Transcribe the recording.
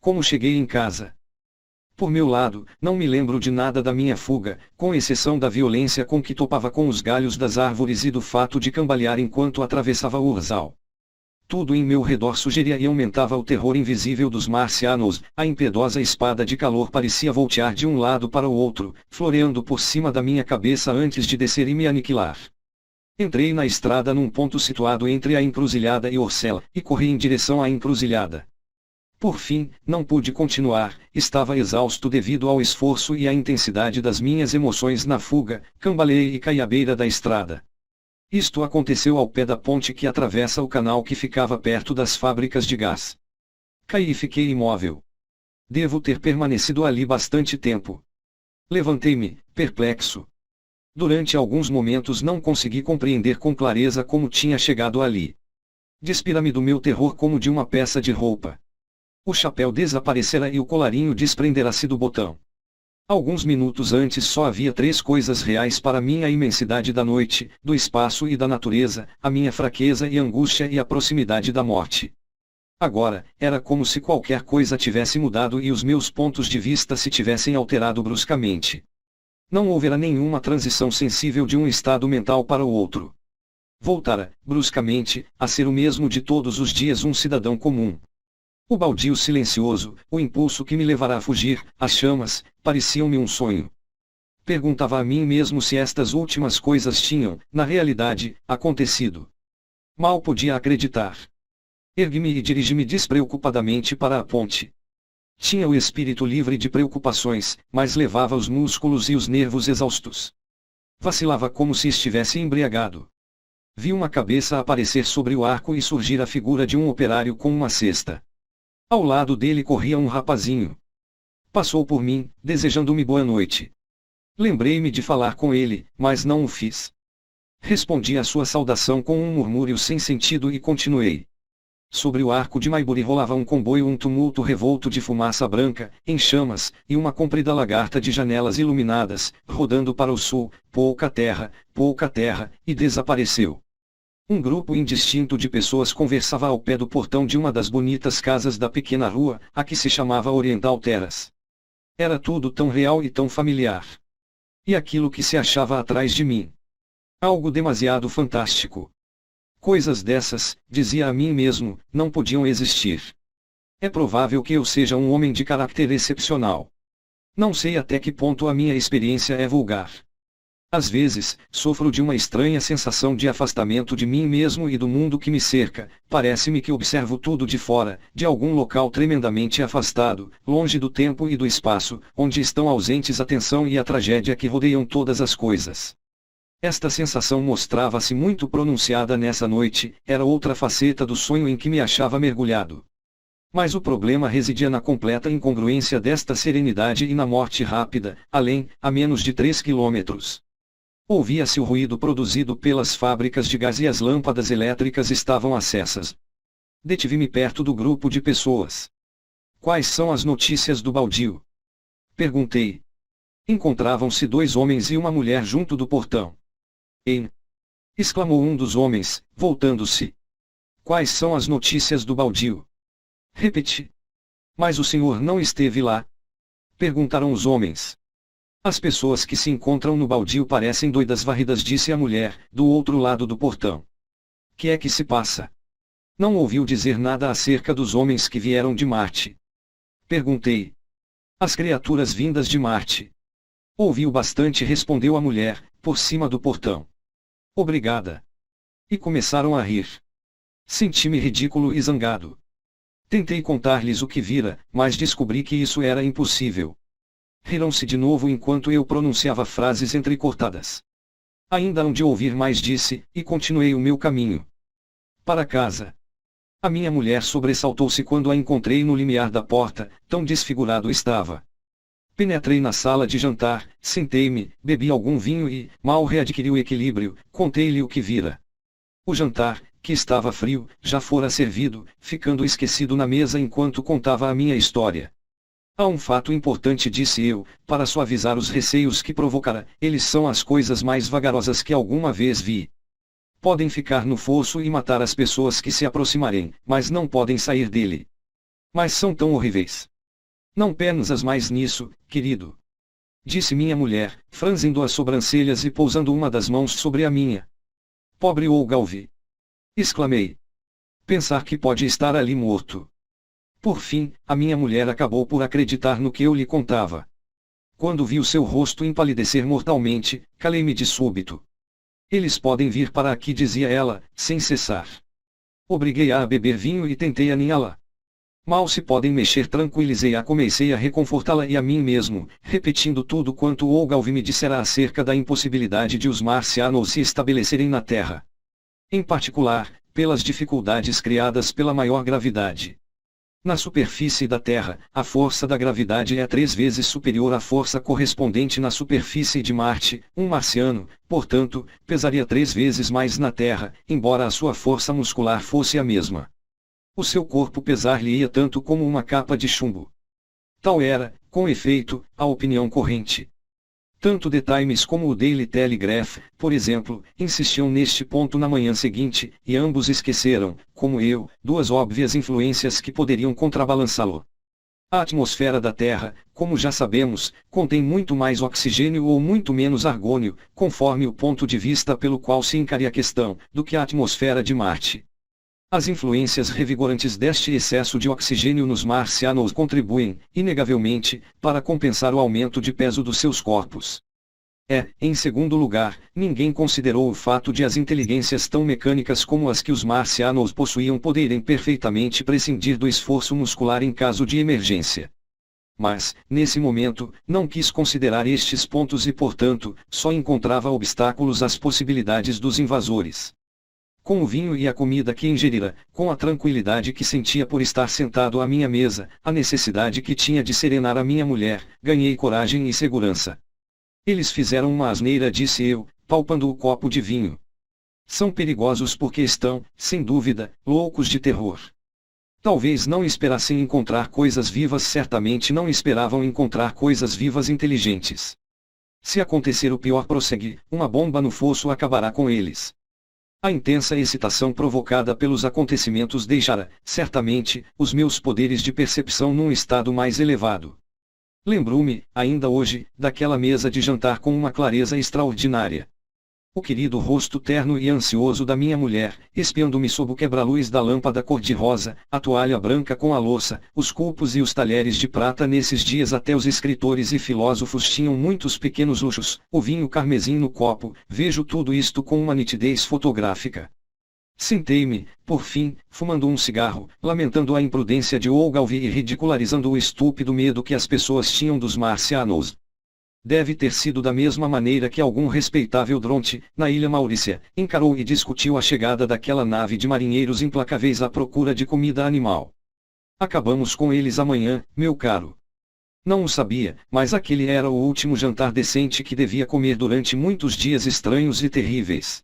Como cheguei em casa? Por meu lado, não me lembro de nada da minha fuga, com exceção da violência com que topava com os galhos das árvores e do fato de cambalear enquanto atravessava o urzal. Tudo em meu redor sugeria e aumentava o terror invisível dos marcianos. A impiedosa espada de calor parecia voltear de um lado para o outro, floreando por cima da minha cabeça antes de descer e me aniquilar. Entrei na estrada num ponto situado entre a encruzilhada e Orcel, e corri em direção à encruzilhada. Por fim, não pude continuar, estava exausto devido ao esforço e à intensidade das minhas emoções na fuga, cambaleei e caí à beira da estrada. Isto aconteceu ao pé da ponte que atravessa o canal que ficava perto das fábricas de gás. Caí e fiquei imóvel. Devo ter permanecido ali bastante tempo. Levantei-me, perplexo. Durante alguns momentos não consegui compreender com clareza como tinha chegado ali. Despira-me do meu terror como de uma peça de roupa. O chapéu desaparecera e o colarinho desprendera-se do botão. Alguns minutos antes só havia 3 coisas reais para mim: a imensidade da noite, do espaço e da natureza, a minha fraqueza e angústia e a proximidade da morte. Agora, era como se qualquer coisa tivesse mudado e os meus pontos de vista se tivessem alterado bruscamente. Não houvera nenhuma transição sensível de um estado mental para o outro. Voltara, bruscamente, a ser o mesmo de todos os dias, um cidadão comum. O baldio silencioso, o impulso que me levará a fugir, as chamas, pareciam-me um sonho. Perguntava a mim mesmo se estas últimas coisas tinham, na realidade, acontecido. Mal podia acreditar. Ergui-me e dirigi-me despreocupadamente para a ponte. Tinha o espírito livre de preocupações, mas levava os músculos e os nervos exaustos. Vacilava como se estivesse embriagado. Vi uma cabeça aparecer sobre o arco e surgir a figura de um operário com uma cesta. Ao lado dele corria um rapazinho. Passou por mim, desejando-me boa noite. Lembrei-me de falar com ele, mas não o fiz. Respondi à sua saudação com um murmúrio sem sentido e continuei. Sobre o arco de Maybury rolava um comboio, um tumulto revolto de fumaça branca, em chamas, e uma comprida lagarta de janelas iluminadas, rodando para o sul, pouca terra, e desapareceu. Um grupo indistinto de pessoas conversava ao pé do portão de uma das bonitas casas da pequena rua, a que se chamava Oriental Terrace. Era tudo tão real e tão familiar. E aquilo que se achava atrás de mim? Algo demasiado fantástico. Coisas dessas, dizia a mim mesmo, não podiam existir. É provável que eu seja um homem de caráter excepcional. Não sei até que ponto a minha experiência é vulgar. Às vezes, sofro de uma estranha sensação de afastamento de mim mesmo e do mundo que me cerca. Parece-me que observo tudo de fora, de algum local tremendamente afastado, longe do tempo e do espaço, onde estão ausentes a tensão e a tragédia que rodeiam todas as coisas. Esta sensação mostrava-se muito pronunciada nessa noite, era outra faceta do sonho em que me achava mergulhado. Mas o problema residia na completa incongruência desta serenidade e na morte rápida, além, a menos de 3 quilômetros. Ouvia-se o ruído produzido pelas fábricas de gás e as lâmpadas elétricas estavam acesas. Detive-me perto do grupo de pessoas. Quais são as notícias do baldio? Perguntei. Encontravam-se 2 homens e uma mulher junto do portão. Hein? Exclamou um dos homens, voltando-se. Quais são as notícias do baldio? Repeti. Mas o senhor não esteve lá? Perguntaram os homens. As pessoas que se encontram no baldio parecem doidas varridas, disse a mulher, do outro lado do portão. Que é que se passa? Não ouviu dizer nada acerca dos homens que vieram de Marte? Perguntei. As criaturas vindas de Marte. Ouviu bastante, respondeu a mulher, por cima do portão. Obrigada. E começaram a rir. Senti-me ridículo e zangado. Tentei contar-lhes o que vira, mas descobri que isso era impossível. Riram-se de novo enquanto eu pronunciava frases entrecortadas. Ainda hão de ouvir mais, disse, e continuei o meu caminho. Para casa. A minha mulher sobressaltou-se quando a encontrei no limiar da porta, tão desfigurado estava. Penetrei na sala de jantar, sentei-me, bebi algum vinho e, mal readquiri o equilíbrio, contei-lhe o que vira. O jantar, que estava frio, já fora servido, ficando esquecido na mesa enquanto contava a minha história. Há um fato importante, disse eu, para suavizar os receios que provocara. Eles são as coisas mais vagarosas que alguma vez vi. Podem ficar no fosso e matar as pessoas que se aproximarem, mas não podem sair dele. Mas são tão horríveis. Não pensas mais nisso, querido. Disse minha mulher, franzindo as sobrancelhas e pousando uma das mãos sobre a minha. Pobre Olgalvi! Exclamei. Pensar que pode estar ali morto. Por fim, a minha mulher acabou por acreditar no que eu lhe contava. Quando vi o seu rosto empalidecer mortalmente, calei-me de súbito. Eles podem vir para aqui, dizia ela, sem cessar. Obriguei-a a beber vinho e tentei aninhá-la. Mal se podem mexer, tranquilizei-a, comecei a reconfortá-la e a mim mesmo, repetindo tudo quanto Olgalvi me dissera acerca da impossibilidade de os marcianos se estabelecerem na Terra. Em particular, pelas dificuldades criadas pela maior gravidade. Na superfície da Terra, a força da gravidade é 3 vezes superior à força correspondente na superfície de Marte. Um marciano, portanto, pesaria 3 vezes mais na Terra, embora a sua força muscular fosse a mesma. O seu corpo pesar-lhe-ia tanto como uma capa de chumbo. Tal era, com efeito, a opinião corrente. Tanto The Times como o Daily Telegraph, por exemplo, insistiam neste ponto na manhã seguinte, e ambos esqueceram, como eu, 2 óbvias influências que poderiam contrabalançá-lo. A atmosfera da Terra, como já sabemos, contém muito mais oxigênio ou muito menos argônio, conforme o ponto de vista pelo qual se encare a questão, do que a atmosfera de Marte. As influências revigorantes deste excesso de oxigênio nos marcianos contribuem, inegavelmente, para compensar o aumento de peso dos seus corpos. Em segundo lugar, ninguém considerou o fato de as inteligências tão mecânicas como as que os marcianos possuíam poderem perfeitamente prescindir do esforço muscular em caso de emergência. Mas, nesse momento, não quis considerar estes pontos e, portanto, só encontrava obstáculos às possibilidades dos invasores. Com o vinho e a comida que ingerira, com a tranquilidade que sentia por estar sentado à minha mesa, a necessidade que tinha de serenar a minha mulher, ganhei coragem e segurança. Eles fizeram uma asneira, disse eu, palpando o copo de vinho. São perigosos porque estão, sem dúvida, loucos de terror. Talvez não esperassem encontrar coisas vivas, certamente não esperavam encontrar coisas vivas inteligentes. Se acontecer o pior, prossegue, uma bomba no fosso acabará com eles. A intensa excitação provocada pelos acontecimentos deixara, certamente, os meus poderes de percepção num estado mais elevado. Lembro-me, ainda hoje, daquela mesa de jantar com uma clareza extraordinária. O querido rosto terno e ansioso da minha mulher, espiando-me sob o quebra-luz da lâmpada cor-de-rosa, a toalha branca com a louça, os copos e os talheres de prata. Nesses dias até os escritores e filósofos tinham muitos pequenos luxos, o vinho carmesim no copo, vejo tudo isto com uma nitidez fotográfica. Sentei-me, por fim, fumando um cigarro, lamentando a imprudência de Olgalvi e ridicularizando o estúpido medo que as pessoas tinham dos marcianos. Deve ter sido da mesma maneira que algum respeitável dronte, na ilha Maurícia, encarou e discutiu a chegada daquela nave de marinheiros implacáveis à procura de comida animal. Acabamos com eles amanhã, meu caro. Não o sabia, mas aquele era o último jantar decente que devia comer durante muitos dias estranhos e terríveis.